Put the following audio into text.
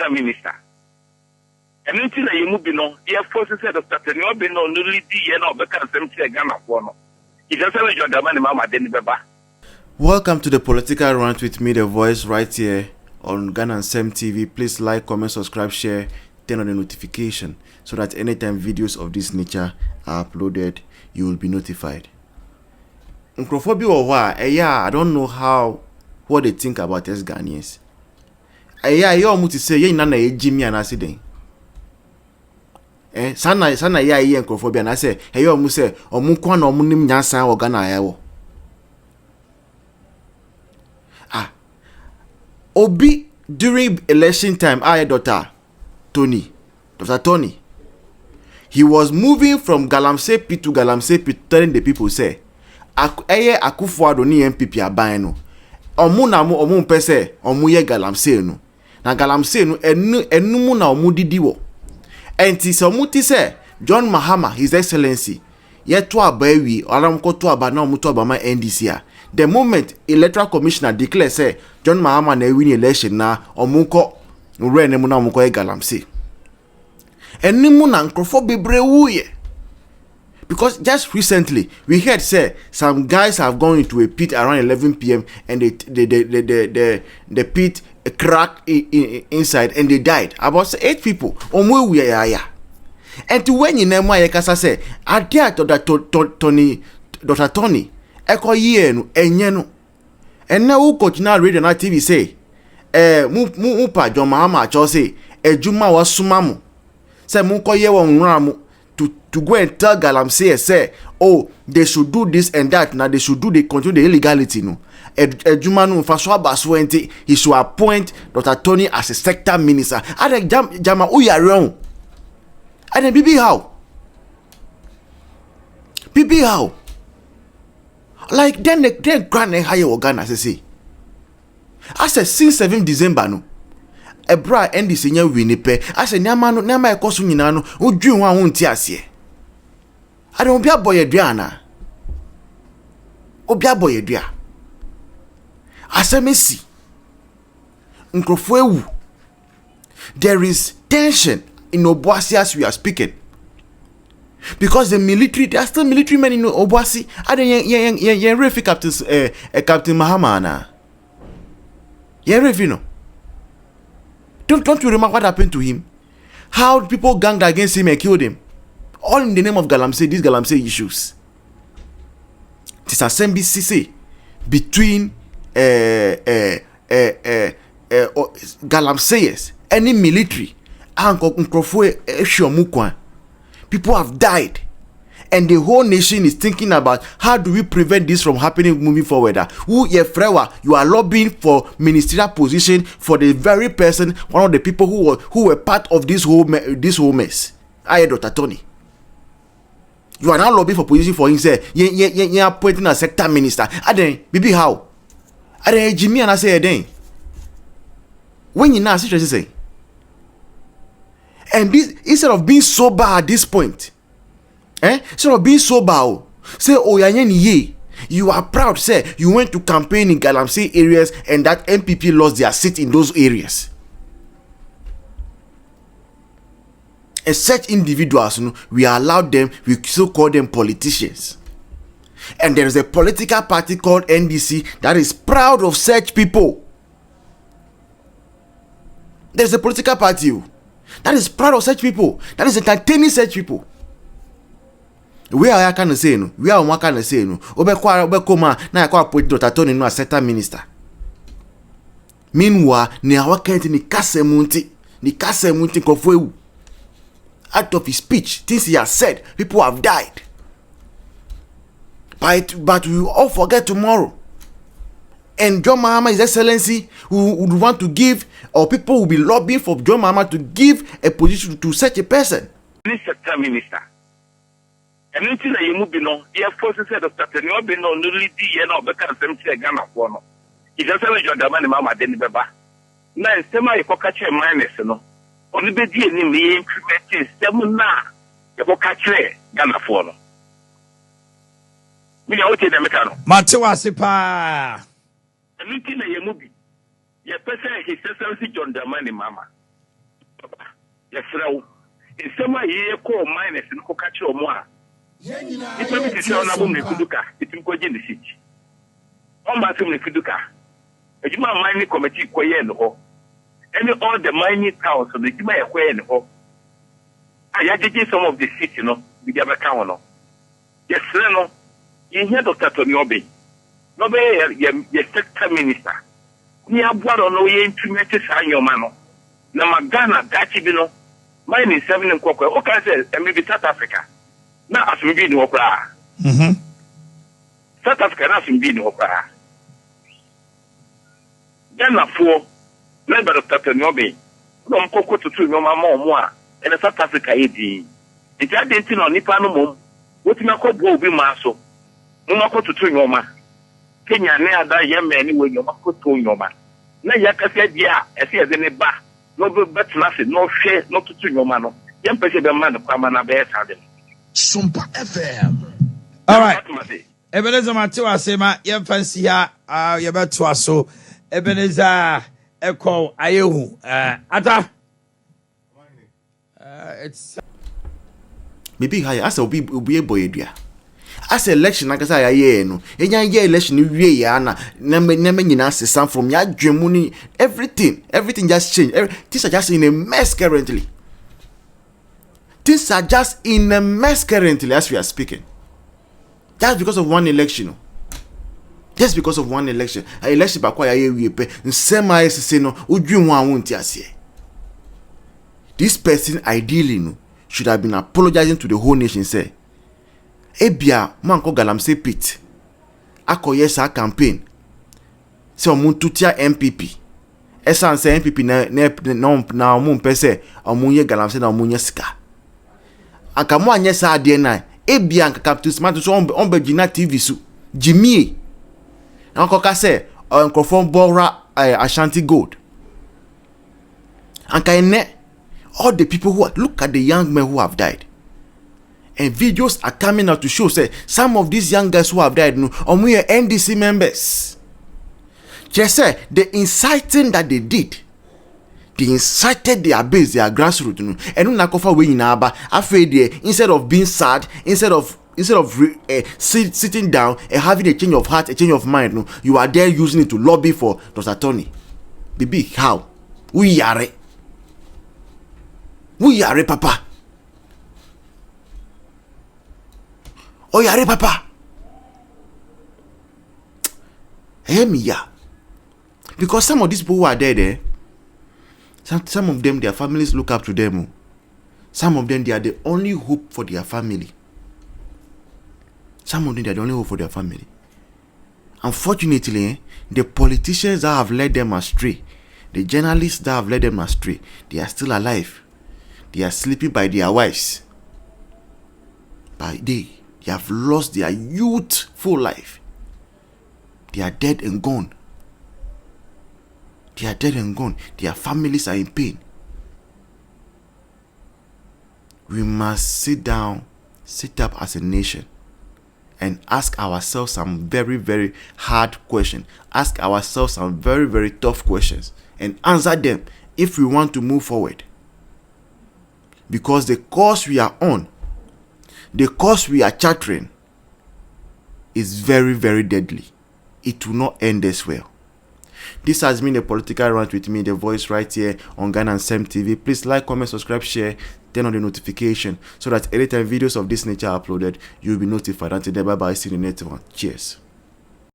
sector minister. And until you move no, the forces said of Dr. Niobe no newly D and all because them say Ghana for no. He just said your demand mama didn't beba. Welcome to the Political Rant with me, the voice, right here on Come&Fulfill TV. Please like, comment, subscribe, share, turn on the notification so that anytime videos of this nature are uploaded, you will be notified. Nkrofobia or why? I don't know what they think about us Ghanaians. You almost say you nana Jimmy and accident. Sana ya nkrofobia na say you almost say omukwa na omunim nyansa o Ghana yawo. Obi during election time, Dr. Tony, he was moving from Galamsey Pit to Galamsey Pit, telling the people say, Akufo-Addo ni MPP aban no. Omu pese omu ye Galamsey no. Na Galamsey no enumu na omu didi wo. Enti se omu ti se John Mahama, His Excellency, ye to abawi, alam ko to aba na omu to aba ma NDC a. The moment electoral commissioner declare say John Mahama na win election na omuko nre mu na omuko e Galamsey. Enimu na nkrofo bebre wuye. Because just recently we heard say some guys have gone into a pit around 11 p.m. and the pit cracked inside and they died. About 8 people. Omwe we ya. And to when you name my kasa say adia Dr. Tony Eko ye no enye no enne wo coach na radio na TV say mu pa John Mahama cho say ejuma wa suma mu say mu ko ye won nra mu to go and tell Galamsey say oh they should do this and that now they should continue the illegality no ejuma no fa so abaso enti he should appoint Dr. Tony as a sector minister ade jama o ya ron ade bibi how like then grand higher organ as I say. As a since 7 December no. E bra NDC nya winipe. As a nyama ekoso nyina no odwen ho ahonti ase. Ade obi aboye dua na. Obi aboye dua. Asemesi. Nkrofo ewu. There is tension in Obuasi as we are speaking. Because the military, there are still military men in Obuasi. I don't refi Captain Mahama na. Refi no. Don't you remember what happened to him? How people ganged against him and killed him. All in the name of Galamsey, these Galamsey issues. This assembly CC between Galamseyers, any military, and Nkrofo. People have died, and the whole nation is thinking about how do we prevent this from happening moving forward. You are lobbying for ministerial position for the very person, one of the people who were part of this whole mess. Dr. Tony. You are now lobbying for position for him. Say, you are appointing a sector minister. Bibi how? Jimmy and I say then. When you now situation say. And this, instead of being sober at this point, instead of being sober, say, oh, you are proud, say, you went to campaign in Galamsey areas and that MPP lost their seat in those areas. And such individuals, we allowed them, we still call them politicians. And there is a political party called NDC that is proud of such people. There's a political party that is proud of such people. That is entertaining such people. We are kind of saying, we are one kind of saying, Obekoma, na yakwa put Dr. Tony no as sector minister. Meanwhile, ni awakenti ni kasemunti kofwewu. Out of his speech, things he has said, people have died. But we will all forget tomorrow. And John Mahama, His Excellency, who would want to give, or people will be lobbying for John Mahama to give a position to such a person. Sector minister. And until you move no, the forces said of Dr. Niobe no newly D and all because them say Ghana for no. He just said your demand mama didn't beba. Now sema you catch a minus no. Only be D and me implement semuna. You catch Ghana for no. Me ya ote dem ka no. Matewase pa. Anything na yemubi. Ye person His Excellency John Dramani Mama. yɛsrɛ wo nsɛm a yɛyɛ kɔɔ minus no kɔka kyerɛ ɔmo a nipa bi tete ɔno abom ne kuduka ɛtumi kɔgye ne seat ɔmba asɛm ne kuduka adwuma mining committee kɔyɛɛ no hɔ ɛne all the mining towns no adwuma yɛkɔyɛɛ no hɔ a yɛagyegye some of the seats no bidi abɛka ho no yɛsrɛ no yɛhia Dr. Tony Obey na ɔbɛyɛ yɛ sector minister ni aboa no yɛntumi ate saa nyɔma no na magana daakye bi no mining 7 nkɔkɔ ɔka sɛ ɛmɛ South Africa na asome bi ni hɔ koraa South Africa na asome bi ni hɔ koraa Ghanafoɔ na Dr. Tony Obey na ɔmkɔkɔ tutu nyɔma ma ɔmo a ɛna South Africa yɛ din nti ade nti na nipa no mom wotumi akɔboa obi maa so mo makɔ tutu nyɔma Kenya ne ada yɛmɛ ne wɔ nyɔma kɔtɔ nyɔma na yɛakasa die a ɛsɛ yɛde ne ba na ɔbɛtena ase na ɔhwɛ na ɔtutu nyɔma no yɛmpɛ sɛ bɛma no kwama na bɛyɛ saa de Sumpa FM. All right. Ebenezer Matewa Sema yɛmfa ha yɛbɛtoa so Ebenezer ɛkɔ ayehu ata it's maybe high as obi boy dua as election akasa ya ye no enya ye election wie ya na nyina sesam from ya dwemu ni everything just change. Things are just in a mess currently. Things are just in a mess currently as we are speaking. Just because of one election. Just because of one election. A election ba kwa ya ye wie pe nsema yesese no odwun ho awon ti ase. This person ideally no should have been apologizing to the whole nation say ebia manko galamsey pit akoye sa campaign se omuntutia MPP esan se MPP na omun pese omunye galamsey na omunye sika akamo anye sa ade na ebia capital smart so onbegina TV su jimie na koka se onkrofon bora Ashanti Gold anka ene all the people look at the young men who have died. And videos are coming out to show say some of these young guys who have died no we are NDC members. Just say the inciting that they did, they incited their base, their grassroots no. And no nakofa we na aba afraid there instead of being sad, instead of sitting down and having a change of heart, a change of mind no, you are there using it to lobby for Dr. Tony. Baby, how? We are papa. Oh, yare papa. Hear me, yeah. Because some of these people who are there, some of them, their families look up to them. Some of them, they are the only hope for their family. Some of them, they are the only hope for their family. Unfortunately, the politicians that have led them astray, the journalists that have led them astray, they are still alive. They are sleeping by their wives. By day. They have lost their youthful life. They are dead and gone. They are dead and gone. Their families are in pain. We must sit up as a nation and ask ourselves some very, very hard questions. Ask ourselves some very, very tough questions and answer them if we want to move forward. Because the course we are on, the course we are chartering is very, very deadly. It will not end as well. This has been a political rant with me, the voice right here on Ghana and Sem TV. Please like, comment, subscribe, share, turn on the notification so that anytime videos of this nature are uploaded, you'll be notified. Until then, bye bye. See you in the next one. Cheers.